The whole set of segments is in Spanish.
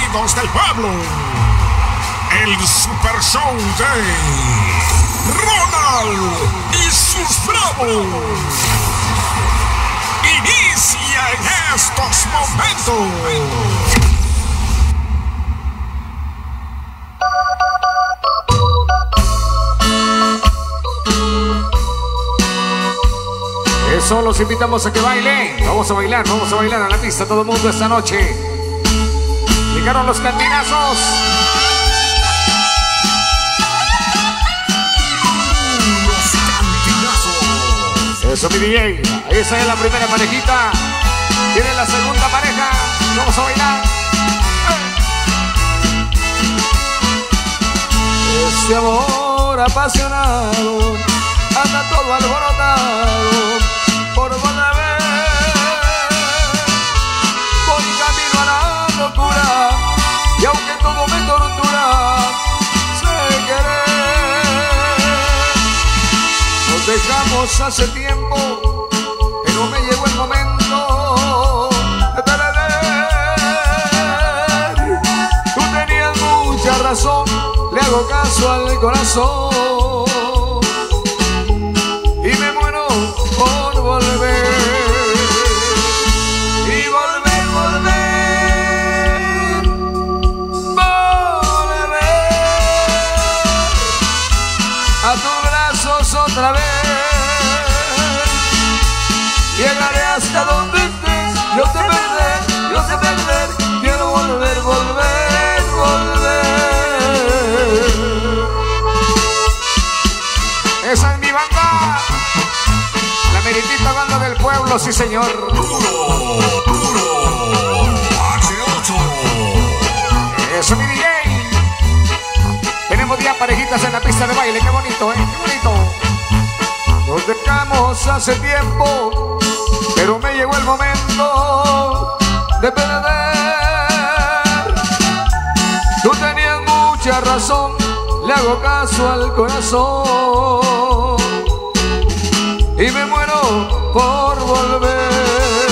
sonidos del pueblo. El Super Show de Ronald y sus bravos. Inicia en estos momentos. Eso, los invitamos a que bailen. Vamos a bailar a la pista todo el mundo esta noche. Llegaron los cantinazos. Eso, mi DJ. Ahí está la primera parejita. Viene la segunda pareja. Vamos a bailar. Este amor apasionado anda todo alborotado por volver. Voy camino a la locura y aunque todo me tortura, sé querer. Nos dejamos hace tiempo, pero me llegó el momento de perder. Tú tenías mucha razón, le hago caso al corazón y me muero por volver. Y volver, a tus brazos otra vez. Llegaré hasta donde estés, yo sé perder, quiero volver. Esa es mi banda, la meritita banda del pueblo, sí señor. Puro H8. Eso, mi DJ. Tenemos 10 parejitas en la pista de baile, qué bonito, qué bonito. Nos dejamos hace tiempo, pero me llegó el momento de perder. Tú tenías mucha razón, le hago caso al corazón y me muero por volver.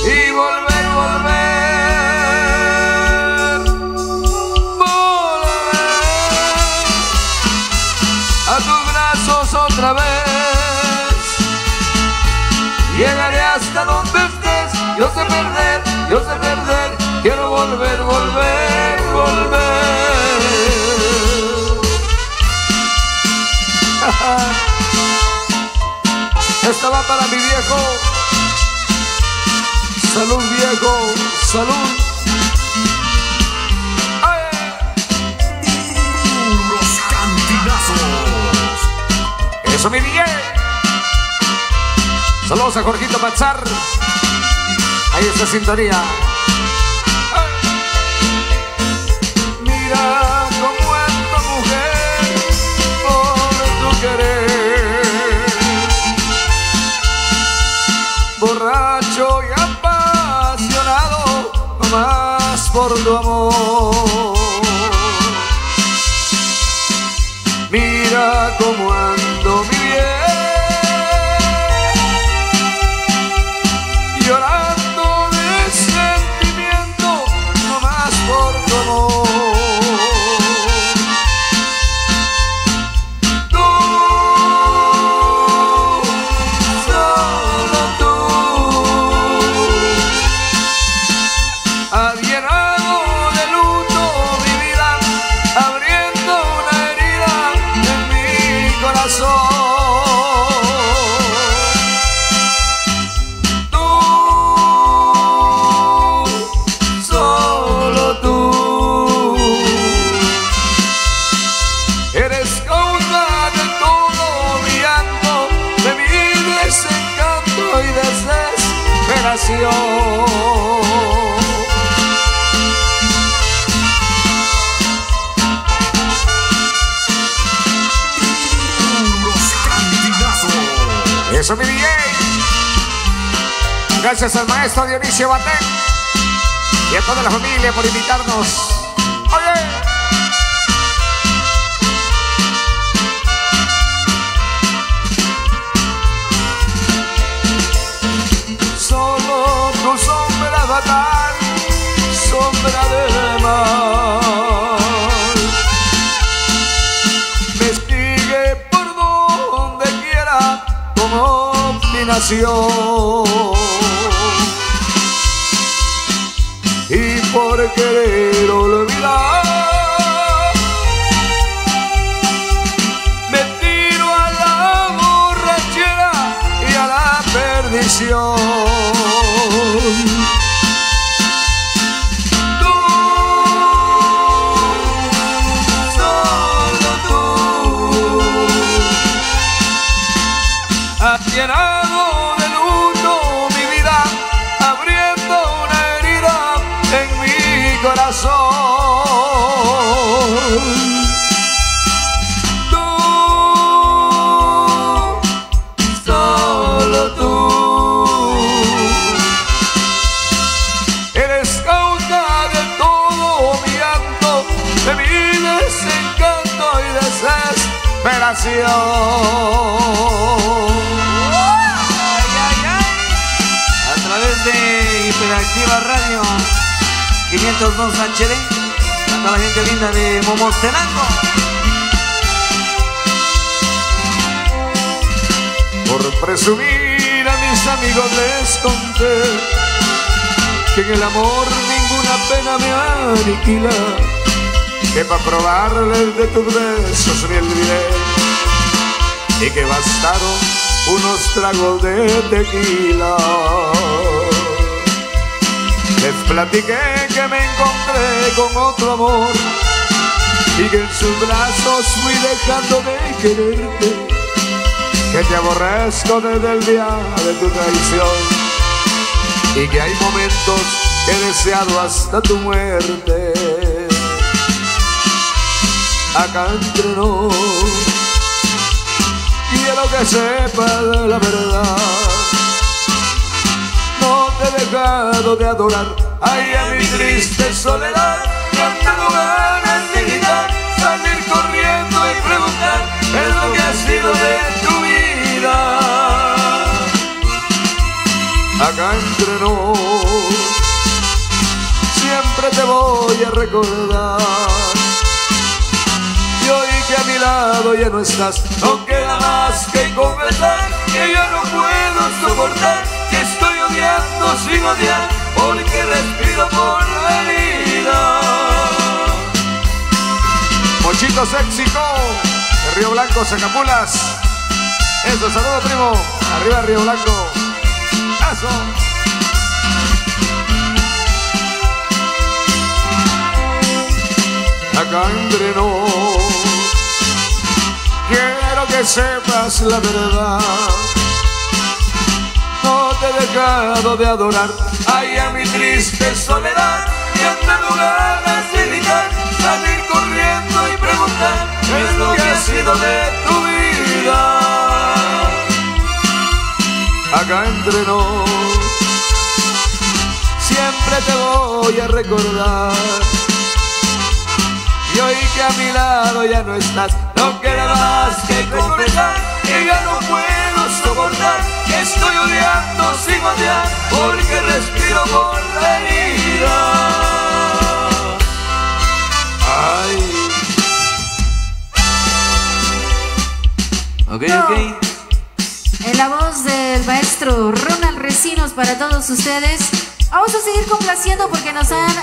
Y volver, a tus brazos otra vez. Llegaré hasta donde estés, yo sé perder, quiero volver. Esta va para mi viejo. Salud, viejo, salud. Los cantinazos. Eso, mi DJ. Saludos a Jorgito Mazar. Ahí está sintonía. Mira cómo ando, mujer, por tu querer. Borracho y apasionado, nomás por tu amor. Mira cómo ando, mi bien, llorando de sentimiento, nomás por tu amor. Tú, solo tú, has llenado de luto mi vida, abriendo una herida en mi corazón. Eso, mi DJ. Gracias al maestro Dionisio Batén y a toda la familia por invitarnos. Oye, solo tu sombra fatal, sombra de nació. Y por querer olvidar me tiro a la borrachera y a la perdición. Tú, solo tú, has llenado de luto mi vida, abriendo una herida en mi corazón. Tú, solo tú, eres causa de todo mi llanto, de mi desencanto y desesperación. A través de Hiperactiva Radio 502 HD, a toda la gente linda de Momostenango. Por presumir a mis amigos les conté que en el amor ninguna pena me aniquila, que para probarles de tus besos me olvidé y que bastaron unos tragos de tequila. Les platiqué que me encontré con otro amor y que en sus brazos fui dejando de quererte, que te aborrezco desde el día de tu traición y que hay momentos que he deseado hasta tu muerte. Acá entre nos, quiero que sepas la verdad. No te he dejado de adorar, ay, a mi triste soledad. No tengo ganas de gritar, salir corriendo y preguntar qué es lo que ha sido de tu vida. Acá entre nos, siempre te voy a recordar. Y hoy que a mi lado ya no estás, no queda más que confesar que ya no puedo soportar, que estoy odiando sin odiar, porque respiro por la herida. Mochito Séxico de Río Blanco, Zacapulas. Eso, saludos, primo. Arriba Río Blanco. Eso. Acá entre nos, quiero que sepas la verdad. No te he dejado de adorar, ay, a mi triste soledad. Ya tengo ganas de gritar, salir corriendo y preguntar qué es lo que ha sido de tu vida. Acá entre nos, siempre te voy a recordar. Y hoy que a mi lado ya no estás, no queda más que confesar que ya no puedo soportar, que estoy odiando sin odiar, porque respiro por la herida. Ay. Ok. En la voz del maestro Ronald Recinos para todos ustedes. Vamos a seguir complaciendo porque nos han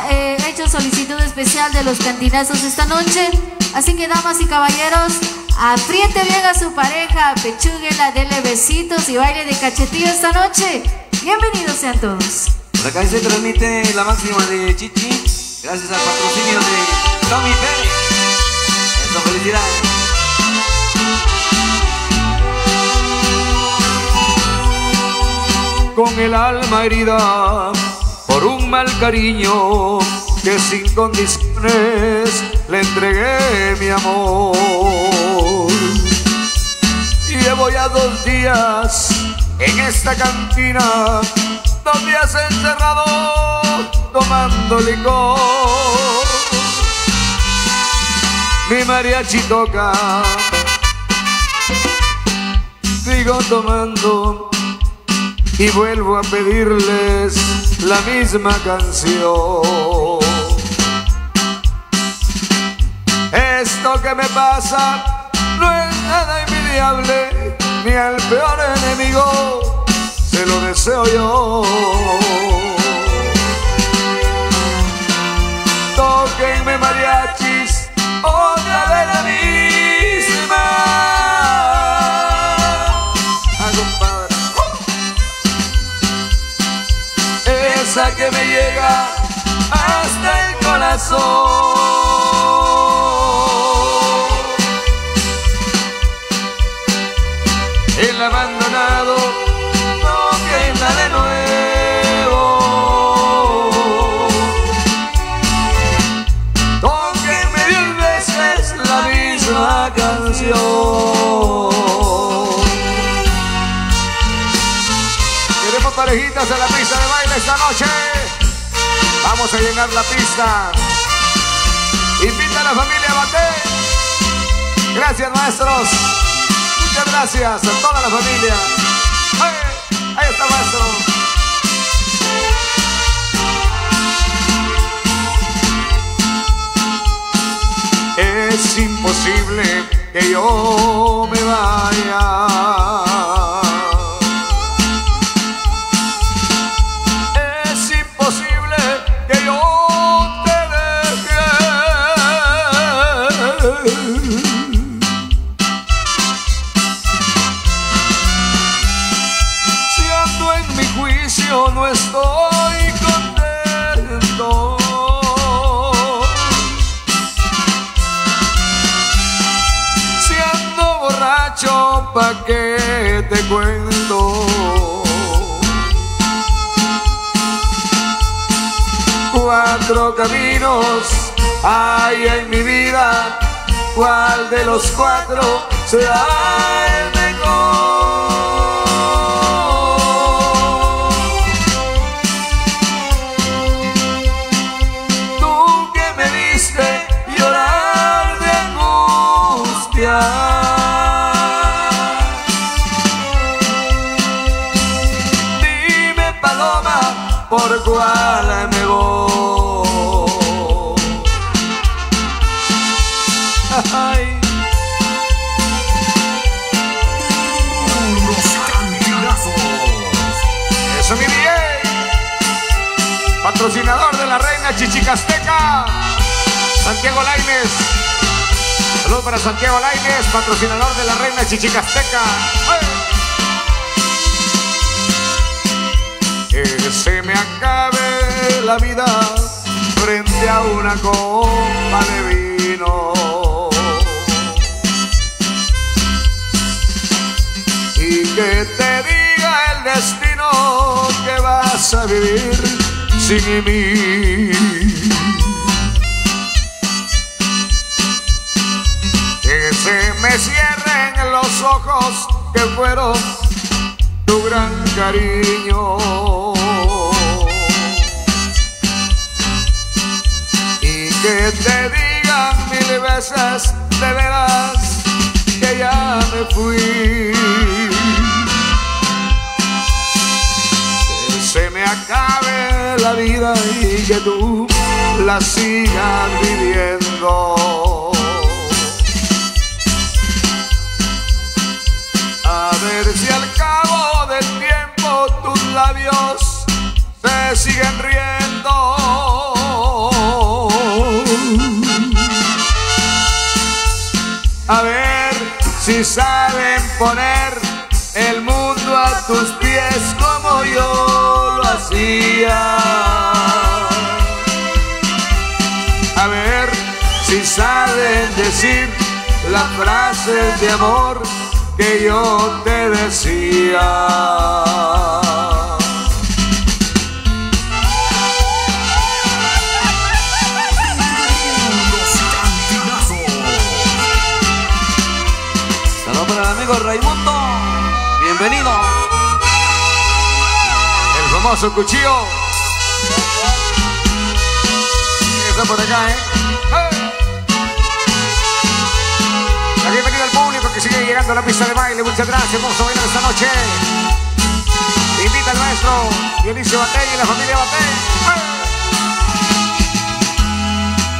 hecho solicitud especial de los cantinazos esta noche. Así que, damas y caballeros, apriete bien a su pareja, pechúguela, dele besitos y baile de cachetillo esta noche. Bienvenidos sean todos. Por acá se transmite la máxima de Chichi, gracias al patrocinio de Tommy Pérez. Eso, felicidades. Con el alma herida por un mal cariño, que sin condiciones le entregué mi amor. Llevo ya 2 días en esta cantina, 2 días encerrado tomando licor. Mi mariachi toca, sigo tomando y vuelvo a pedirles la misma canción. Esto que me pasa no es nada envidiable, ni al peor enemigo se lo deseo yo. Tóquenme mariachis, otra de la misma. Ah, compadre. Esa que me llega hasta el corazón. El abandonado, tóquenla de nuevo. Tóquenme 10 veces la misma canción. Queremos parejitas en la pista de baile esta noche. Vamos a llenar la pista. Invita a la familia Baté. Gracias, maestros. Muchas gracias a toda la familia. Ahí está, maestro. Es imposible que yo me vaya. Es imposible que yo te deje. Si ando en mi juicio no estoy contento. Si ando borracho, ¿pa' qué te cuento? 4 caminos hay en mi vida. ¿Cuál de los 4 será el mejor? Tú que me viste llorar de angustia, dime, paloma, ¿por cuál me voy? Ay. Unos cantinazos. Eso, mi DJ, patrocinador de la reina Chichicasteca, Santiago Lainez. Saludos para Santiago Lainez, patrocinador de la reina Chichicasteca. Que se me acabe la vida frente a una copa de vino. Y que te diga el destino que vas a vivir sin mí. Que se me cierren los ojos que fueron tu gran cariño. Y que te digan 1000 veces de veras que ya me fui. Que se me acabe la vida y que tú la sigas viviendo. A ver si al cabo del tiempo tus labios se siguen riendo. A ver si saben poner el mundo a tus pies como yo lo hacía. A ver si saben decir las frases de amor que yo te decía. Saludos para el amigo Raimundo. Bienvenido. El famoso cuchillo. Está por acá, La bienvenida al público que sigue llegando a la pista de baile. Muchas gracias. Vamos a bailar esta noche. Invita al maestro Dionisio Baté y la familia Baté.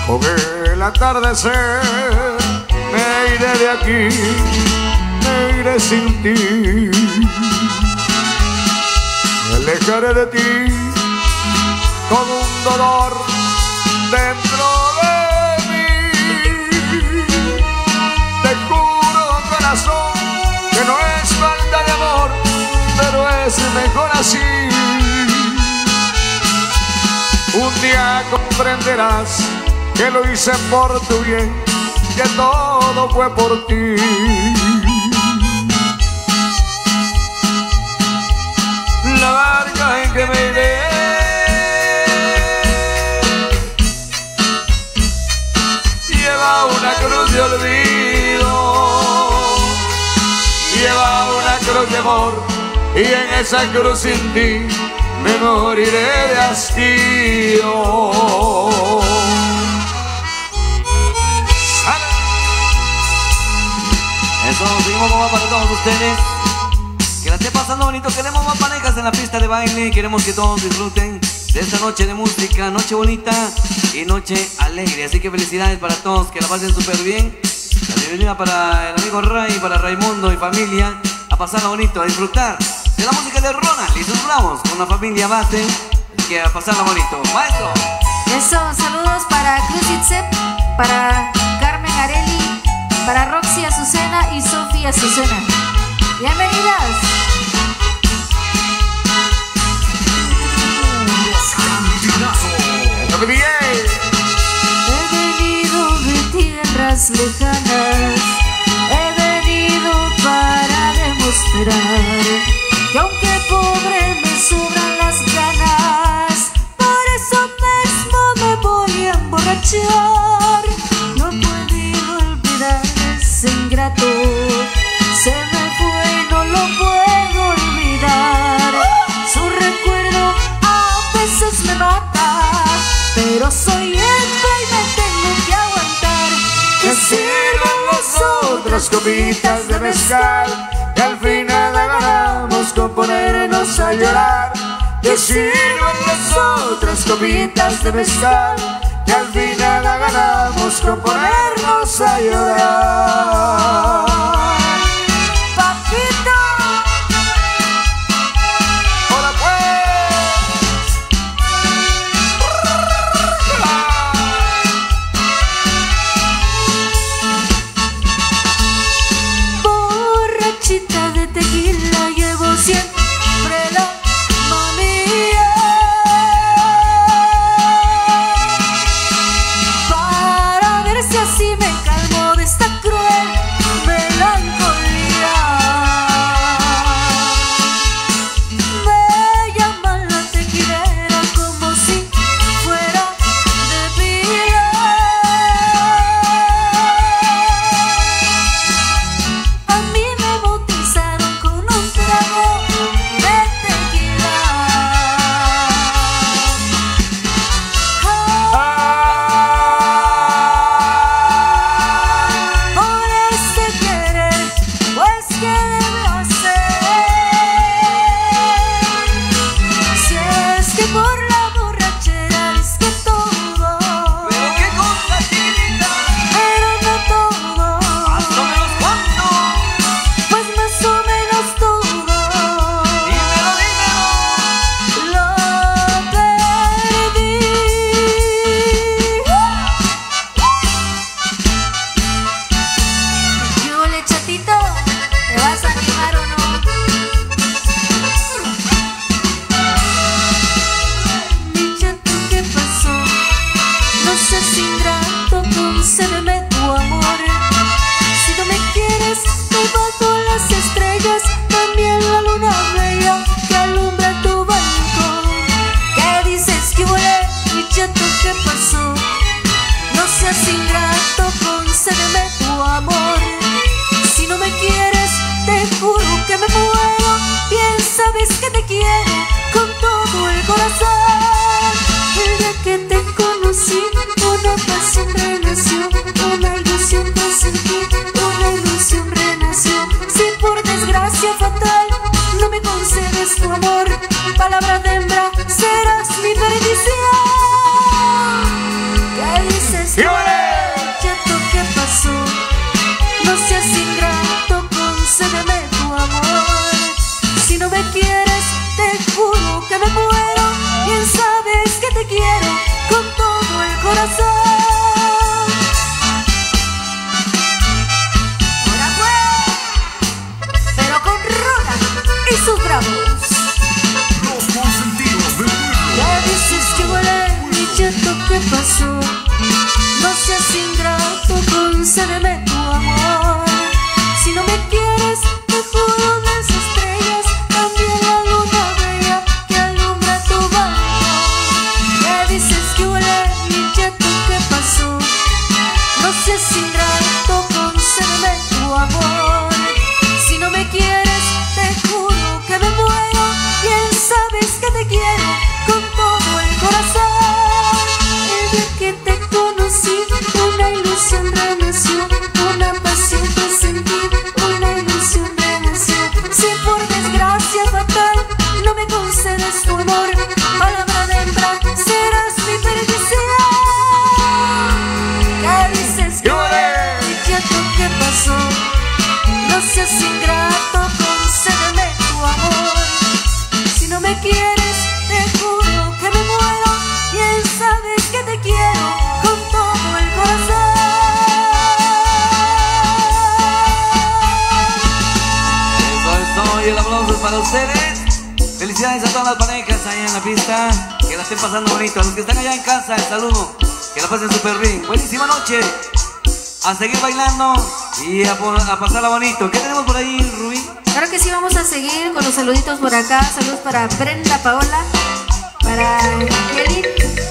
Con el atardecer me iré de aquí, me iré sin ti. alejaré de ti con un dolor dentro de mí. Te juro, corazón, que no es falta de amor, pero es mejor así. Un día comprenderás que lo hice por tu bien, que todo fue por ti. La barca en que me iré lleva una cruz de olvido, lleva una cruz de amor, y en esa cruz sin ti me moriré de hastío. Eso, seguimos con más para todos ustedes. Que la esté pasando bonito. Queremos más parejas en la pista de baile. Queremos que todos disfruten de esta noche de música, noche bonita y noche alegre. Así que felicidades para todos, que la pasen súper bien. La bienvenida para el amigo Ray, para Raimundo y familia. A pasarla bonito, a disfrutar de la música de Ronald y sus bravos con la familia Bate. Así que a pasarla bonito. Maestro. Eso, saludos para Cruz Itzep, para Carmen Areli, para Roxy Azucena y Sofía Azucena. Bienvenidas. He venido de tierras lejanas, he venido para demostrar que aunque pobre me sobran las ganas, por eso mismo me voy a emborrachar. No he podido olvidar ese ingrato, se me fue, no lo puedo olvidar. Su recuerdo a veces me mata, pero soy esta y me tengo que aguantar. Que sirvan las otras copitas de mezcal, que al final ganamos con ponernos a llorar. Que sirvan las otras copitas de mezcal, que al final ganamos con ponernos a llorar. Si no me quieres, te juro corazón. Ahora fue, pero con Rona y sus bravos. Los consentidos del pueblo. Ya dices que huele mi cheto, ¿qué pasó? No seas ingrato, concédeme tu amor. Si no me quieres, te juro las estrellas, también la luna bella que alumbra tu balcón. Ya dices que huele mi cheto, ¿qué pasó? No seas ingrato, concédeme tu amor. Si no me quieres, te juro que me muero. Bien sabes que te quiero con todo el corazón. El día que te conocí, una ilusión renació, una pasión presentí, una ilusión renació. Si por desgracia fatal no me concedes tu amor, palabra de hembra, serás mi perdición. ¿Qué dices que mi cheto, qué pasó? No seas ingrato, concédeme tu amor. Si no me quieres, te juro que me muero. Bien sabes que te quiero con todo el corazón. Eso, y el aplauso es para ustedes. Felicidades a todas las parejas allá en la pista. Que la estén pasando bonito. A los que están allá en casa, el saludo. Que la pasen súper bien. Buenísima noche. A seguir bailando y a pasarla bonito. ¿Qué tenemos por ahí, Rubí? Claro que sí, vamos a seguir con los saluditos por acá. Saludos para Brenda Paola, para Kelly,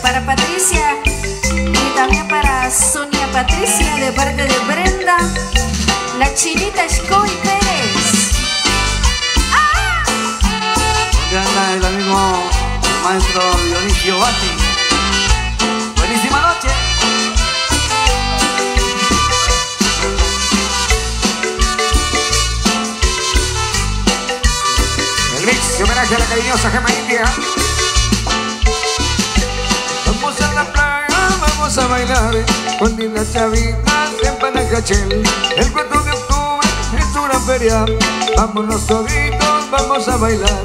para Patricia y también para Sonia Patricia de parte de Brenda, la chinita Shkoy Pérez. ¿Dónde anda el amigo el maestro Dionisio Bati? Buenísima noche. El mix de homenaje a la cariñosa Gema India. Vamos a la playa, vamos a bailar con lindas chavitas en Panajachel. El 4 de octubre es una feria. Vámonos toditos, vamos a bailar.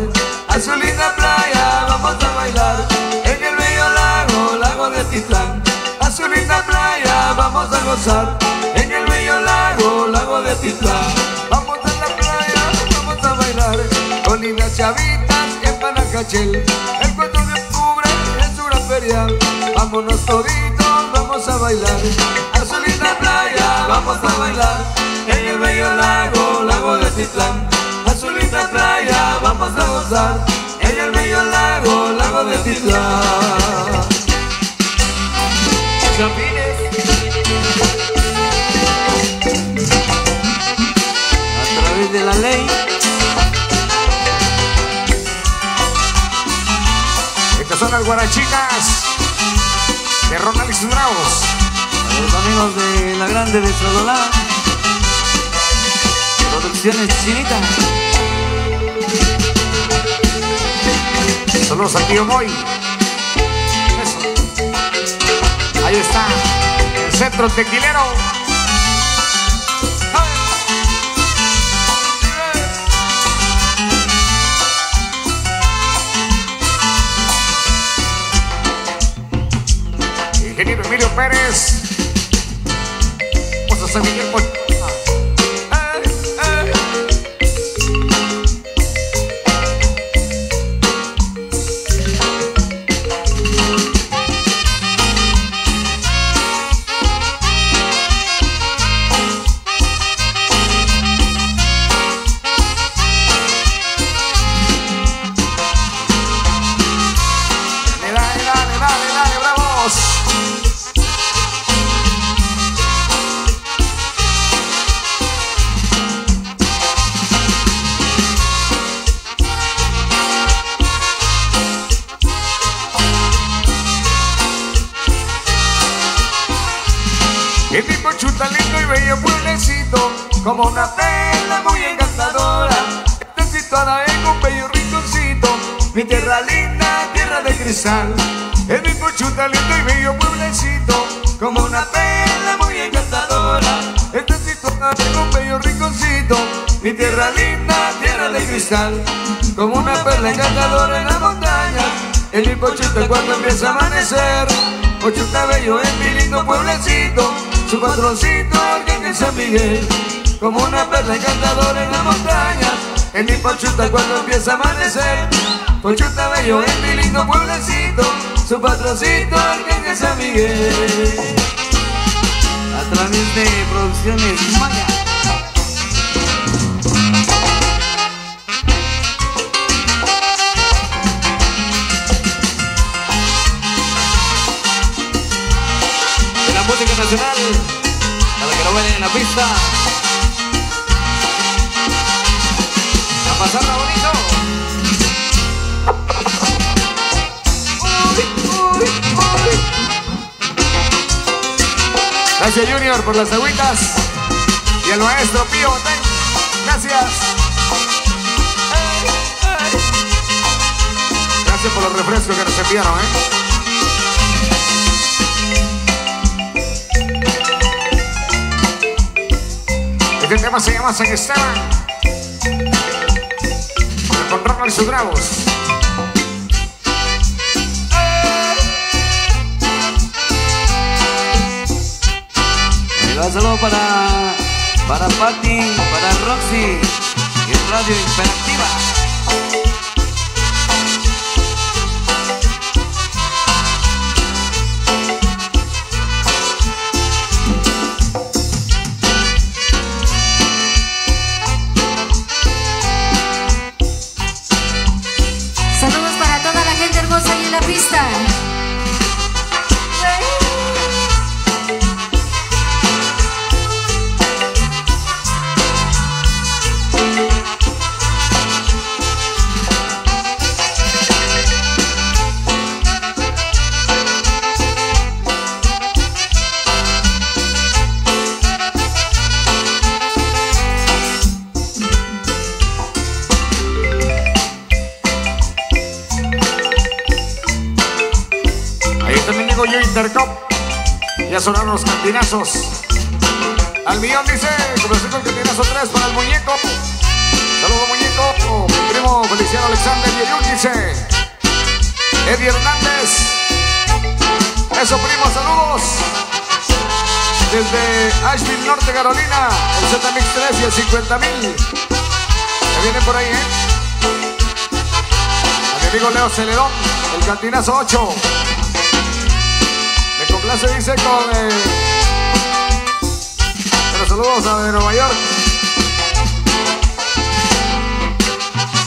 A su linda playa vamos a bailar. En el bello lago, lago de Atitlán. A su linda playa vamos a gozar. En el bello lago, lago de Atitlán. Vamos a la playa, vamos a bailar con lindas chavitas en Panajachel. El 4 de octubre es una feria. Vámonos toditos, vamos a bailar. A su linda playa vamos a bailar. En el bello lago, lago de Atitlán. A su linda playa vamos a gozar. En el bello lago, lago de Atitlán. Chapines. A través de la ley. Estas son las guarachitas de Ronald y sus bravos. A los amigos de la grande de Sodolá. Producciones Chinita. Saludos al tío Moy. Eso. Ahí está, el centro tequilero. Ingeniero Emilio Pérez. Vamos a San Miguel por... Dale, bravos. El tipo chuta lindo y bello pueblecito, como una perla muy encantadora. Está situada en un bello rinconcito, mi tierra linda, tierra de cristal. El tipo chuta lindo y bello pueblecito, como una perla muy encantadora. Está situada en un bello rinconcito, mi tierra linda, tierra de cristal. Como una perla encantadora en la montaña, el tipo chuta cuando empieza a amanecer. Pochuta bello es mi lindo pueblecito, su patroncito Arcángel San Miguel. Como una perla encantadora en la montaña, en mi Pochuta cuando empieza a amanecer. Pochuta bello es mi lindo pueblecito, su patroncito Arcángel San Miguel. A través de Producciones Maya. De la música nacional, para que lo vean en la pista. A pasarla bonito. Gracias Junior por las agüitas y el maestro Pío Botén. Gracias. Gracias por los refrescos que nos enviaron, Este tema se llama San Esteban con Ronald y sus Bravos. Un saludo para Patti, para Roxy y Radio Imperativa. Saludos para toda la gente hermosa ahí en la pista. Yo Intercop, ya sonaron los cantinazos. Al millón dice, comenzó con cantinazo 3 para el muñeco. Saludos muñeco, mi primo Feliciano Alexander Yeyun dice. Eddie Hernández, eso primo, saludos. Desde Asheville, Norte Carolina, el ZMix 3 y el 50,000. Que viene por ahí, A mi amigo Leo Celedón, el cantinazo 8. Me complace, dice, con pero saludos a de Nueva York.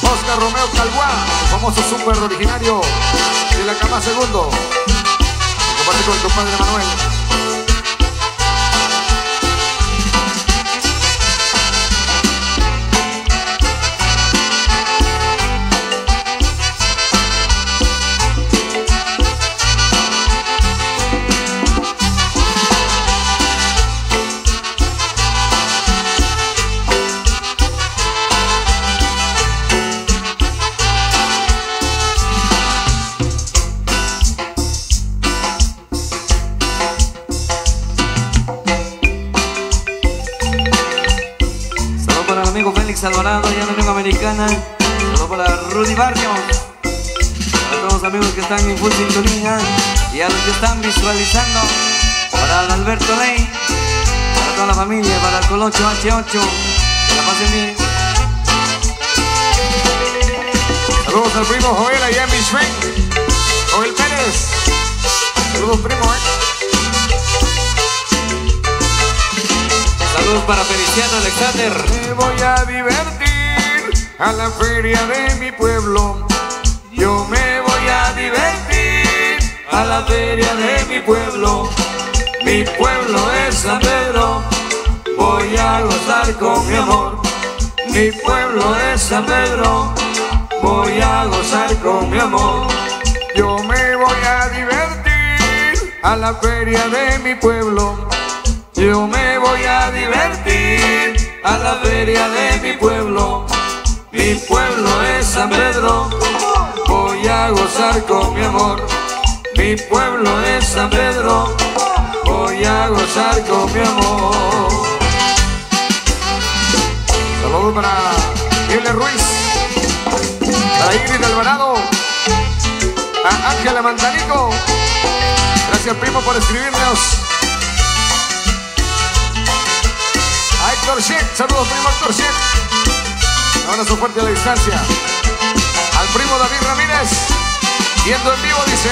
Oscar Romeo Calguá, el famoso super originario de la Cama Segundo. Comparte con el compadre Manuel. Alvarado, ya en la Unión Americana. Solo para Rudy Barrio, para todos los amigos que están en full sintonía y a los que están visualizando, para Alberto Ley, para toda la familia, para el Colocho H8, que la pasen bien. Saludos al primo Joel allá en Michoacán, Joel Pérez. Saludos primo, Saludos para Feliciano Alexander. Me voy a divertir a la feria de mi pueblo. Yo me voy a divertir a la feria de mi pueblo. Mi pueblo es San Pedro. Voy a gozar con mi amor. Mi pueblo es San Pedro. Voy a gozar con mi amor. Yo me voy a divertir a la feria de mi pueblo. Yo me voy a divertir a la feria de mi pueblo. Mi pueblo es San Pedro. Voy a gozar con mi amor. Mi pueblo es San Pedro. Voy a gozar con mi amor. Saludos para Gile Ruiz, para Ingrid Alvarado, a Ángela Mantanico. Gracias gracias, primo, por escribirnos. A Héctor Sheck, saludos, primo Héctor Sheck. Un abrazo fuerte a la distancia. Al primo David Ramírez, viendo en vivo, dice.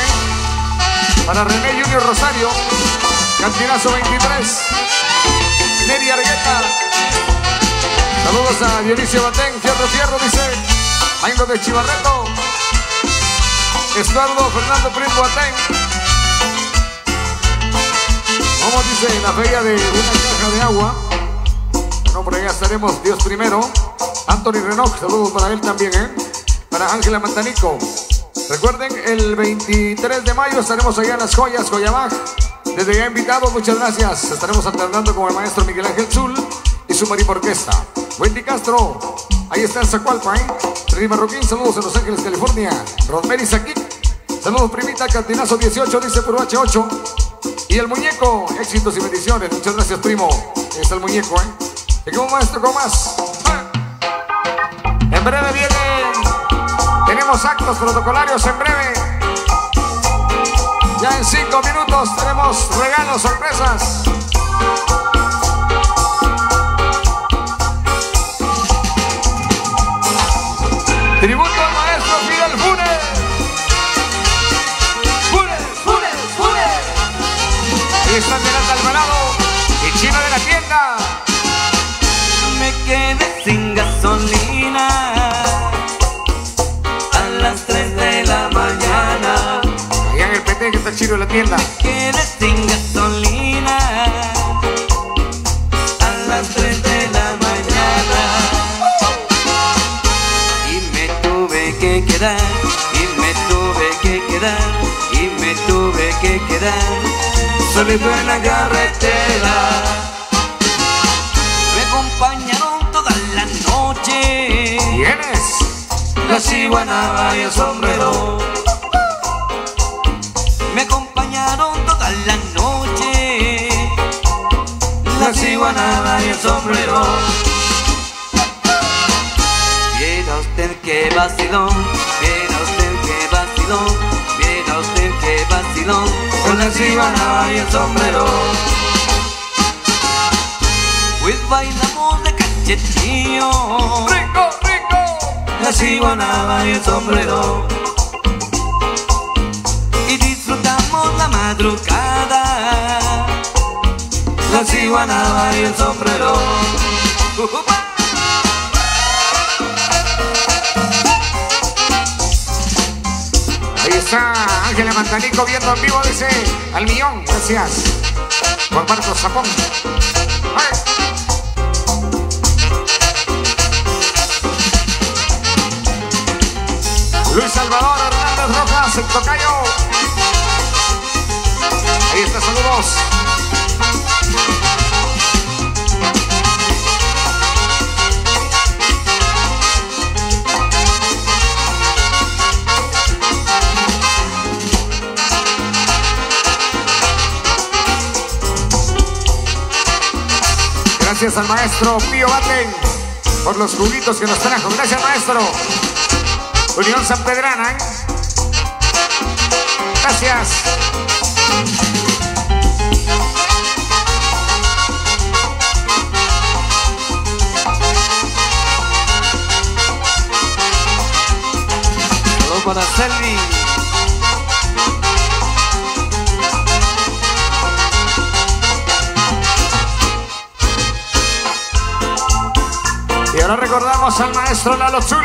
Para René Junior Rosario, Cantinazo 23. Neri Argueta. Saludos a Dionisio Batén, Fierro Fierro, dice. Jaime de Chivarreto. Estuardo Fernando Primo Batén. Como dice, en la feria de una caja de agua. Bueno, por allá estaremos, Dios primero. Anthony Renoc, saludos para él también, Para Ángela Mantanico. Recuerden, el 23 de mayo estaremos allá en Las Joyas, Coyamaj. Desde ya invitados, muchas gracias. Estaremos alternando con el maestro Miguel Ángel Zul y su Marimba Orquesta. Wendy Castro, ahí está en Zacualpa, Rey Marroquín, saludos en Los Ángeles, California. Rosemary Saquit, saludos, primita. Cantinazo 18, dice por H8. Y el muñeco, éxitos y bendiciones. Muchas gracias, primo. Ahí está el muñeco, Llegamos, maestro, con más. En breve viene. Tenemos actos protocolarios en breve. Ya en 5 minutos tenemos regalos, sorpresas. Tributo al maestro Fidel Funes. Funes. Ahí está Miranda Alvarado y Chino de la tienda. Me quedé sin gasolina a las 3 de la mañana. Allá en el PT que está Chino de la tienda. Me quedé sin gasolina a las 3 de la mañana. Y me tuve que quedar, solito en la carretera. Me acompañaron toda la noche. ¿Quiénes? La ciguanaba y el sombrero. Me acompañaron toda la noche. La ciguanaba y el sombrero. Viera usted qué vacilón, viera usted qué vacilón, viera usted qué vacilón, con la ciguanaba y el sombrero. Pues bailamos de cachetillo, ¡Rico! la ciguanaba y el sombrero. Y disfrutamos la madrugada, la ciguanaba y el sombrero. Ahí está Ángela Mantanico viendo en vivo, dice al millón, gracias. Juan Marcos Zapón. ¡Ay! Luis Salvador Hernández Rojas, el tocayo. Ahí está, saludos. Gracias al maestro Pío Baten por los juguitos que nos trajo. Gracias, maestro. Unión San Pedrana, Gracias. Saludos para Selvi. Y ahora recordamos al maestro Lalo Zul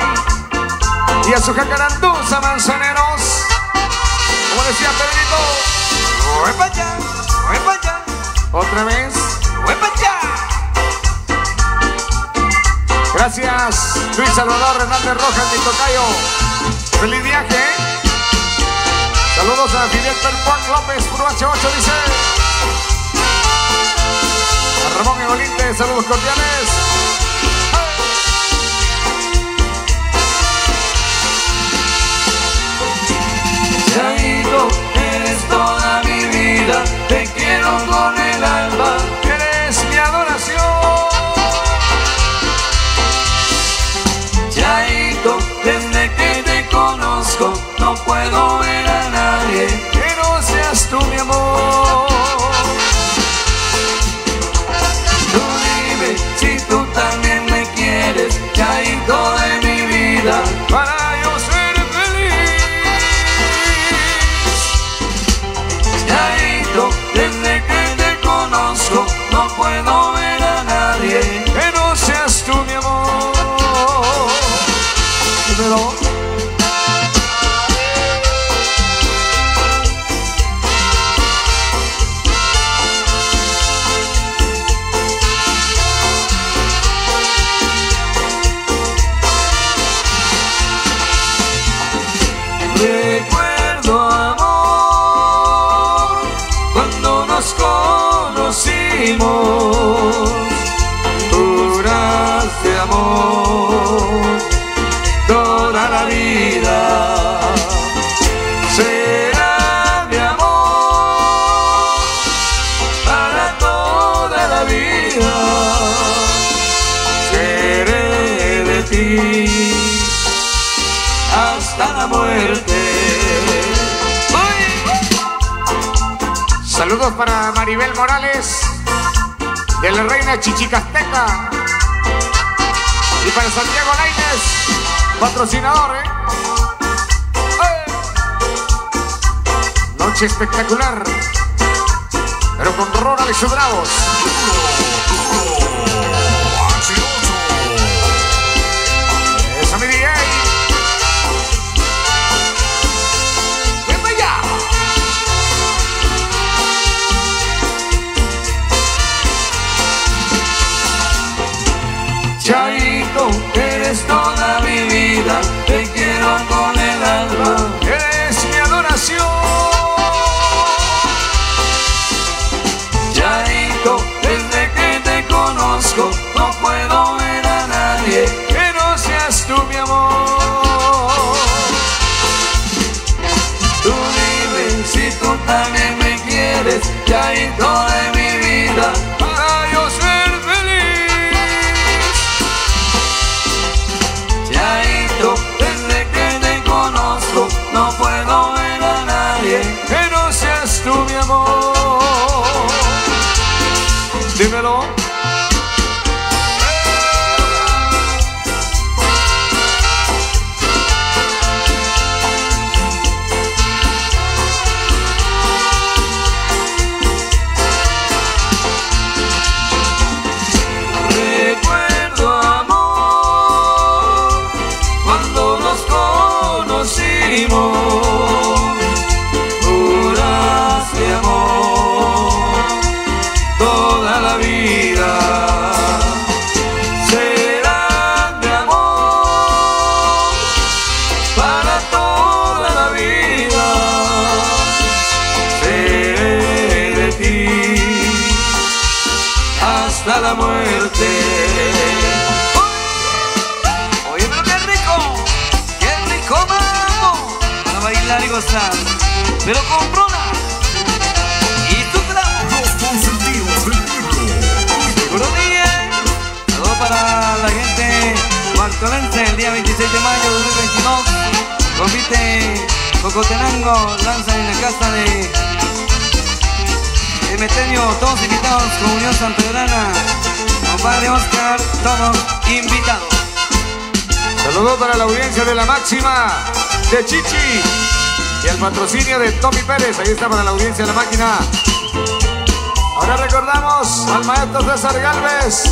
y a su jacaranduza Manzaneros. Como decía Pedrito, ¡Voy para allá! ¡Voy para allá! otra vez. ¡Voy para allá! Gracias, Luis Salvador Hernández Rojas, mi tocayo. Feliz viaje. Saludos a Fidel Juan López, Puro H8, dice. A Ramón Egolinte, saludos cordiales. Chaito, eres toda mi vida, te quiero con el alma, Eres mi adoración. Chaito, desde que te conozco, no puedo ver a nadie Que no seas tú mi amor. conocimos, juras de amor, toda la vida será mi amor, para toda la vida seré de ti hasta la muerte. Saludos para Maribel Morales de la Reina Chichicasteca y para Santiago Lainez, patrocinador, Noche espectacular, pero con Ronald y sus bravos. Eso, mi DJ. ¡Ven para allá! Chaito, eres toda mi vida, te quiero con el alma, eres mi adoración. Chaito, desde que te conozco, no puedo ver a nadie que no seas tú, mi amor. Tú dime si tú también me quieres, Chaito de mi vida, para yo ser feliz. Chaito, desde que te conozco, no puedo ver a nadie que no seas tú, mi amor. Dímelo. Recuerdo, amor, cuando nos conocimos, juras de amor, toda la vida será de amor, para toda la vida seré de ti hasta la muerte. Oye, pero qué rico mambo, para bailar y gozar, pero con Rona y tu bravo. Los consentidos del mundo. Seguro bien. Saludos para la gente marcolense el día 26 de mayo de 2022. Compite Cocotenango, danza en la casa de Meteño, todos invitados, Comunión Sanpedrana, compadre Oscar, todos invitados. Saludos para la audiencia de La Máxima, de Chichi, y al patrocinio de Tommy Pérez. Ahí está para la audiencia de La Máquina. Ahora recordamos al maestro César Galvez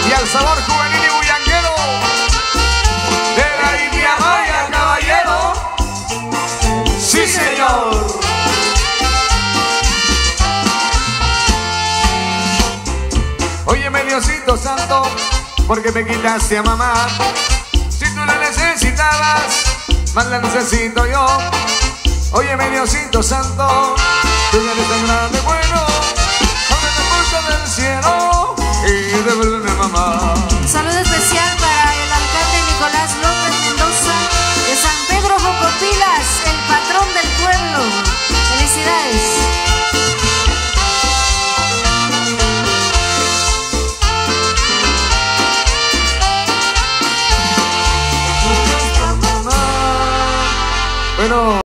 y al sabor juvenil y bullanguero de la India Maya, caballero. Sí, señor. Óyeme, Diosito Santo, porque me quitaste a mamá. Si tú la necesitabas, más la necesito yo. Óyeme, Diosito Santo, tú ya eres tan grande, bueno, aunque te pulso del cielo y devuélveme, mamá. Un saludo especial para el alcalde Nicolás López Mendoza de San Pedro Jocopilas, el patrón del pueblo. Felicidades. Bueno.